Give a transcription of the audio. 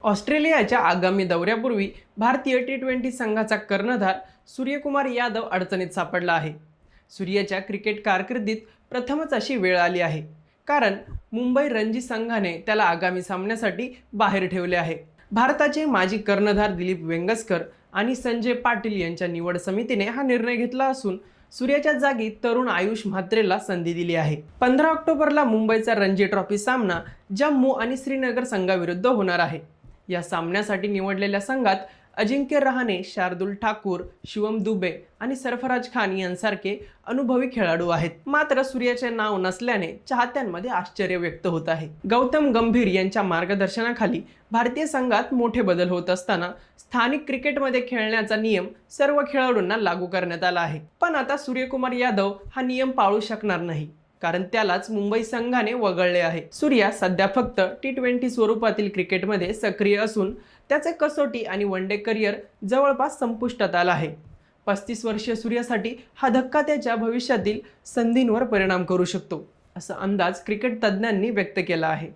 ऑस्ट्रेलियाच्या आगामी दौऱ्यापूर्वी भारतीय टी20 संघाचा कर्णधार सूर्यकुमार यादव अडचणीत सापडला आहे। सूर्याच्या क्रिकेट कारकिर्दीत प्रथमच अशी वेळ आली आहे, कारण मुंबई रणजी संघाने त्याला आगामी सामन्यासाठी बाहेर ठेवले आहे। भारताचे माजी कर्णधार दिलीप वेंगसकर आणि संजय पाटील यांच्या निवड समितीने हा निर्णय घेतला असून सूर्याच्या जागी तरुण आयुष म्हात्रेला संधी दिली आहे। 15 ऑक्टोबरला मुंबईचा रणजी ट्रॉफी सामना जम्मू आणि श्रीनगर संघाविरुद्ध होणार आहे। या सामन्यासाठी निवडलेल्या संघात अजिंक्य रहाणे, शार्दुल ठाकूर, शिवम दुबे आणि सरफराज खान यांसारखे अनुभवी खेळाडू आहेत। मात्र सूर्याचे नाव नसल्याने चाहत्यांमध्ये आश्चर्य व्यक्त होत आहे। गौतम गंभीर यांच्या मार्गदर्शनाखाली भारतीय संघात मोठे बदल होत असताना स्थानिक क्रिकेटमध्ये खेळण्याचा नियम सर्व खेळाडूंना लागू करण्यात आला आहे। पण आता सूर्यकुमार यादव हा नियम पाळू शकणार नाही, कारण त्यालाच मुंबई संघाने वगळले आहे। सूर्या सध्या फक्त टी20 स्वरूपातील क्रिकेटमध्ये सक्रिय असून त्याचे कसोटी आणि वनडे करिअर जवळपास संपुष्टात आला आहे। 35 वर्षीय सूर्यासाठी हा धक्का त्याच्या भविष्यातील संधींवर परिणाम करू शकतो, असा अंदाज क्रिकेट तज्ज्ञांनी व्यक्त केला आहे।